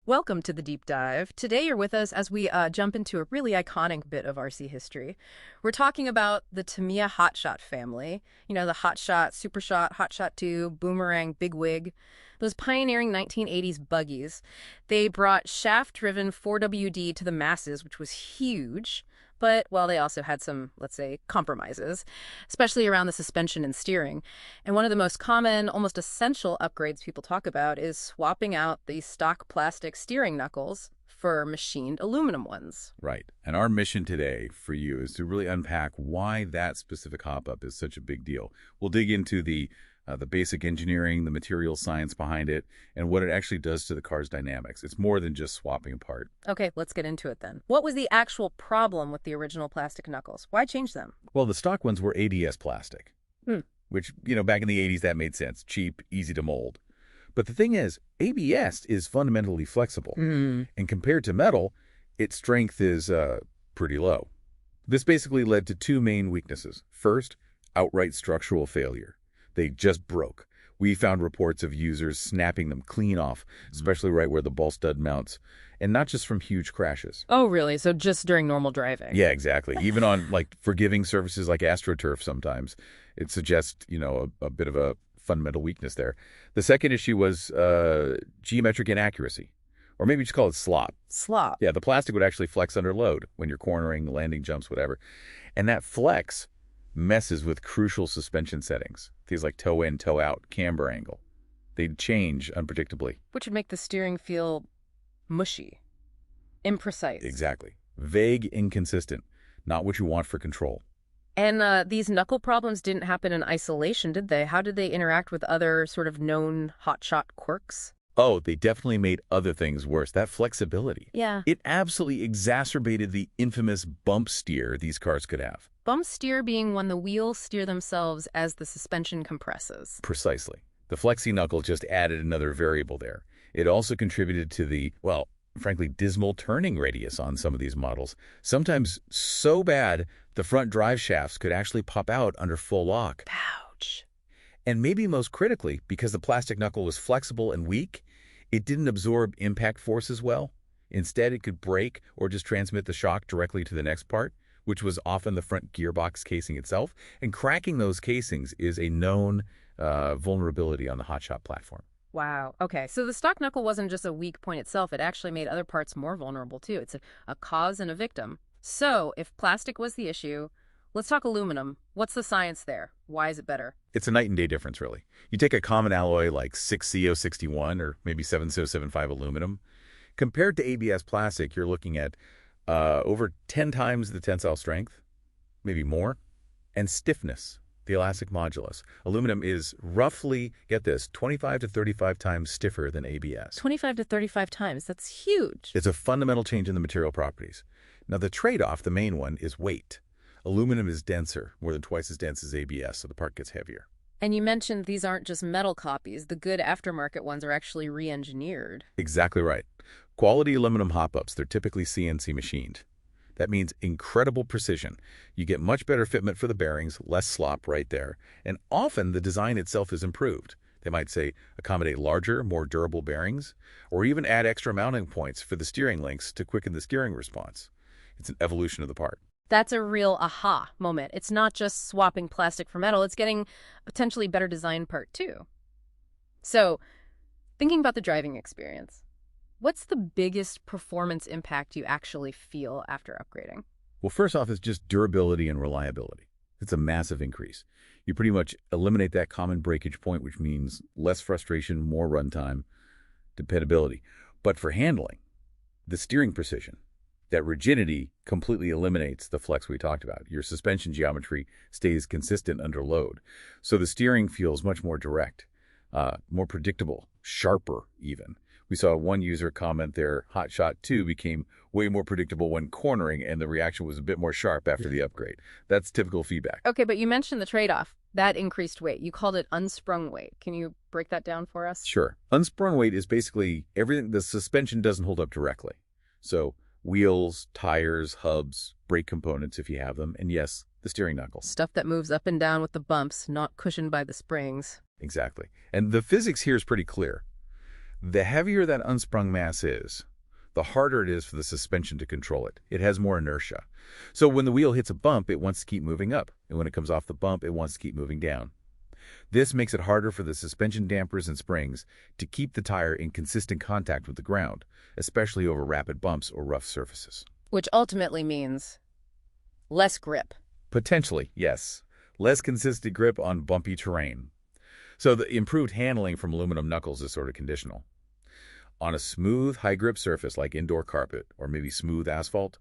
Welcome to the deep dive. Today you're with us as we jump into a really iconic bit of RC history. We're talking about the Tamiya HotShot family. You know, the HotShot, SuperShot, HotShot II, Boomerang, Bigwig. Those pioneering 1980s buggies. They brought shaft-driven 4WD to the masses, which was huge. But, well, they also had some, let's say, compromises, especially around the suspension and steering. And one of the most common, almost essential upgrades people talk about is swapping out the stock plastic steering knuckles for machined aluminum ones. Right. And our mission today for you is to really unpack why that specific hop-up is such a big deal. We'll dig into the basic engineering, the material science behind it, and what it actually does to the car's dynamics. It's more than just swapping apart. Okay, let's get into it then. What was the actual problem with the original plastic knuckles? Why change them? Well, the stock ones were ABS plastic, which, back in the 80s, that made sense. Cheap, easy to mold. But the thing is, ABS is fundamentally flexible. And compared to metal, its strength is pretty low. This basically led to two main weaknesses. First, outright structural failure. They just broke. We found reports of users snapping them clean off, especially right where the ball stud mounts, and not just from huge crashes. Oh, really? So just during normal driving? Yeah, exactly. Even on forgiving surfaces like AstroTurf sometimes, it suggests, a bit of a fundamental weakness there. The second issue was geometric inaccuracy, or maybe just call it slop. Slop? Yeah, the plastic would actually flex under load when you're cornering, landing jumps, whatever. And that flex messes with crucial suspension settings. Things like toe in, toe out, camber angle. They'd change unpredictably. Which would make the steering feel mushy, imprecise. Exactly. Vague, inconsistent. Not what you want for control. And these knuckle problems didn't happen in isolation, did they? How did they interact with other sort of known hotshot quirks? Oh, they definitely made other things worse. That flexibility. Yeah. It absolutely exacerbated the infamous bump steer these cars could have. Bump steer being when the wheels steer themselves as the suspension compresses. Precisely. The flexi knuckle just added another variable there. It also contributed to the, frankly, dismal turning radius on some of these models. Sometimes so bad, the front drive shafts could actually pop out under full lock. Ouch. And maybe most critically, because the plastic knuckle was flexible and weak, it didn't absorb impact forces well. Instead, it could break or just transmit the shock directly to the next part, which was often the front gearbox casing itself. And cracking those casings is a known vulnerability on the HotShot platform. Wow. Okay, so the stock knuckle wasn't just a weak point itself. It actually made other parts more vulnerable, too. It's a cause and a victim. So if plastic was the issue, let's talk aluminum. What's the science there? Why is it better? It's a night and day difference, really. You take a common alloy like 6CO61 or maybe 7075 aluminum. Compared to ABS plastic, you're looking at over 10 times the tensile strength, maybe more, and stiffness, the elastic modulus. Aluminum is roughly, get this, 25 to 35 times stiffer than ABS. 25 to 35 times. That's huge. It's a fundamental change in the material properties. Now, the trade-off, the main one, is weight. Aluminum is denser, more than twice as dense as ABS, so the part gets heavier. And you mentioned these aren't just metal copies. The good aftermarket ones are actually re-engineered. Exactly right. Quality aluminum hop-ups, they're typically CNC machined. That means incredible precision. You get much better fitment for the bearings, less slop right there, and often the design itself is improved. They might say accommodate larger, more durable bearings, or even add extra mounting points for the steering links to quicken the steering response. It's an evolution of the part. That's a real aha moment. It's not just swapping plastic for metal. It's getting a potentially better design part, too. So, thinking about the driving experience, what's the biggest performance impact you actually feel after upgrading? Well, first off, it's just durability and reliability. It's a massive increase. You pretty much eliminate that common breakage point, which means less frustration, more runtime, dependability. But for handling, the steering precision, that rigidity completely eliminates the flex we talked about. Your suspension geometry stays consistent under load. So the steering feels much more direct, more predictable, sharper even. We saw one user comment their HotShot II became way more predictable when cornering, and the reaction was a bit more sharp after the upgrade. That's typical feedback. Okay, but you mentioned the trade-off, that increased weight. You called it unsprung weight. Can you break that down for us? Sure. Unsprung weight is basically everything. The suspension doesn't hold up directly. So wheels, tires, hubs, brake components if you have them, and yes, the steering knuckle. Stuff that moves up and down with the bumps, not cushioned by the springs. Exactly. And the physics here is pretty clear. The heavier that unsprung mass is, the harder it is for the suspension to control it. It has more inertia. So when the wheel hits a bump, it wants to keep moving up. And when it comes off the bump, it wants to keep moving down. This makes it harder for the suspension dampers and springs to keep the tire in consistent contact with the ground, especially over rapid bumps or rough surfaces. Which ultimately means less grip. Potentially, yes. Less consistent grip on bumpy terrain. So the improved handling from aluminum knuckles is sort of conditional. On a smooth, high-grip surface like indoor carpet or maybe smooth asphalt,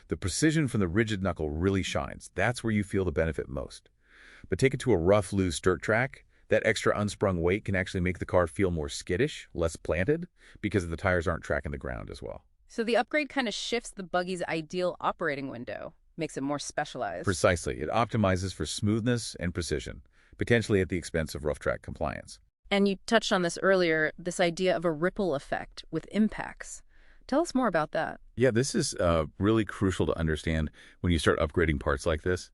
the precision from the rigid knuckle really shines. That's where you feel the benefit most. But take it to a rough, loose dirt track, that extra unsprung weight can actually make the car feel more skittish, less planted, because the tires aren't tracking the ground as well. So the upgrade kind of shifts the buggy's ideal operating window, makes it more specialized. Precisely. It optimizes for smoothness and precision, potentially at the expense of rough track compliance. And you touched on this earlier, this idea of a ripple effect with impacts. Tell us more about that. Yeah, this is really crucial to understand when you start upgrading parts like this.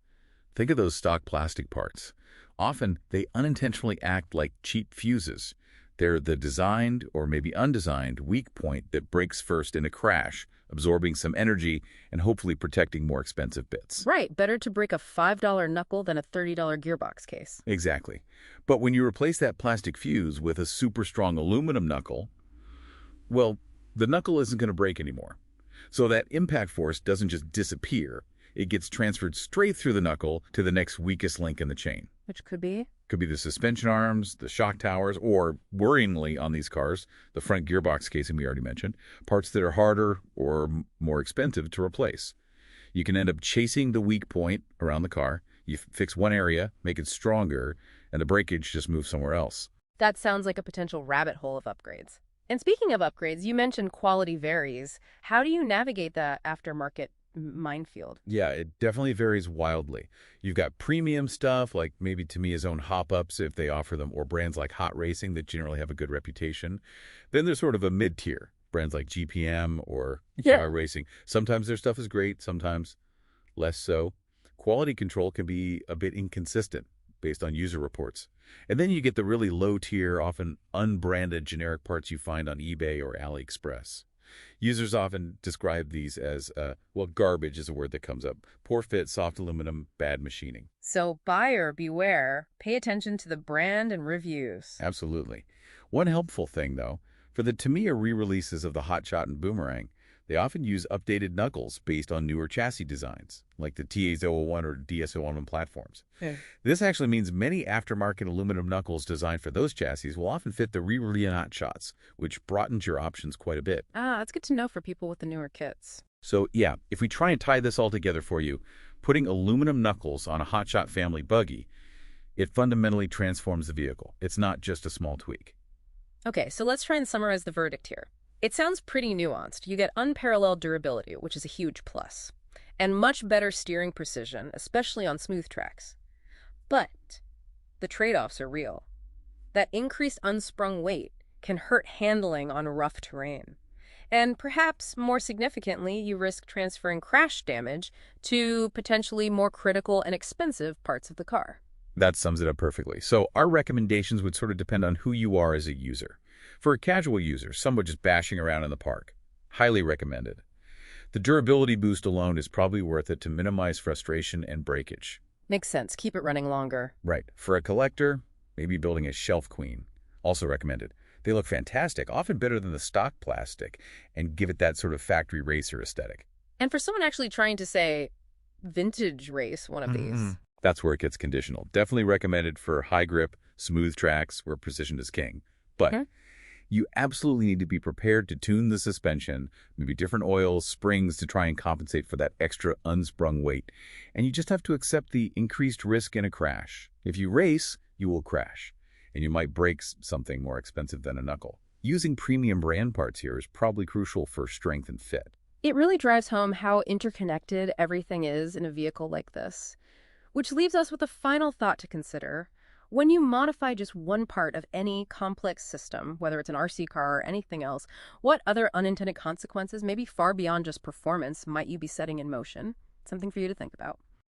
Think of those stock plastic parts. Often, they unintentionally act like cheap fuses. They're the designed or maybe undesigned weak point that breaks first in a crash, absorbing some energy and hopefully protecting more expensive bits. Right, better to break a $5 knuckle than a $30 gearbox case. Exactly. But when you replace that plastic fuse with a super strong aluminum knuckle, well, the knuckle isn't going to break anymore. So that impact force doesn't just disappear. It gets transferred straight through the knuckle to the next weakest link in the chain. Which could be? Could be the suspension arms, the shock towers, or, worryingly on these cars, the front gearbox casing we already mentioned, parts that are harder or more expensive to replace. You can end up chasing the weak point around the car. You fix one area, make it stronger, and the breakage just moves somewhere else. That sounds like a potential rabbit hole of upgrades. And speaking of upgrades, you mentioned quality varies. How do you navigate that aftermarket minefield? Yeah, it definitely varies wildly. You've got premium stuff like maybe Tamiya's own hop-ups if they offer them, or brands like Hot Racing that generally have a good reputation. Then there's sort of a mid-tier, brands like GPM or Racing. Sometimes their stuff is great, sometimes less so. Quality control can be a bit inconsistent based on user reports. And then you get the really low-tier, often unbranded generic parts you find on eBay or AliExpress. Users often describe these as, garbage is a word that comes up. Poor fit, soft aluminum, bad machining. So buyer beware, pay attention to the brand and reviews. Absolutely. One helpful thing, though, for the Tamiya re-releases of the HotShot and Boomerang, they often use updated knuckles based on newer chassis designs, like the TA001 or DS011 platforms. Yeah. This actually means many aftermarket aluminum knuckles designed for those chassis will often fit the re-release HotShots, which broadens your options quite a bit. That's good to know for people with the newer kits. So yeah, if we try and tie this all together for you, putting aluminum knuckles on a HotShot family buggy, it fundamentally transforms the vehicle. It's not just a small tweak. Okay, so let's try and summarize the verdict here. It sounds pretty nuanced. You get unparalleled durability, which is a huge plus, and much better steering precision, especially on smooth tracks. But the trade-offs are real. That increased unsprung weight can hurt handling on rough terrain. And perhaps more significantly, you risk transferring crash damage to potentially more critical and expensive parts of the car. That sums it up perfectly. So our recommendations would sort of depend on who you are as a user. For a casual user, someone just bashing around in the park, highly recommended. The durability boost alone is probably worth it to minimize frustration and breakage. Makes sense. Keep it running longer. Right. For a collector, maybe building a Shelf Queen, also recommended. They look fantastic, often better than the stock plastic, and give it that sort of factory racer aesthetic. And for someone actually trying to, say, vintage race one of these. That's where it gets conditional. Definitely recommended for high grip, smooth tracks where precision is king. But you absolutely need to be prepared to tune the suspension, maybe different oils, springs to try and compensate for that extra unsprung weight. And you just have to accept the increased risk in a crash. If you race, you will crash, and you might break something more expensive than a knuckle. Using premium brand parts here is probably crucial for strength and fit. It really drives home how interconnected everything is in a vehicle like this. Which leaves us with a final thought to consider. When you modify just one part of any complex system, whether it's an RC car or anything else, what other unintended consequences, maybe far beyond just performance, might you be setting in motion? Something for you to think about.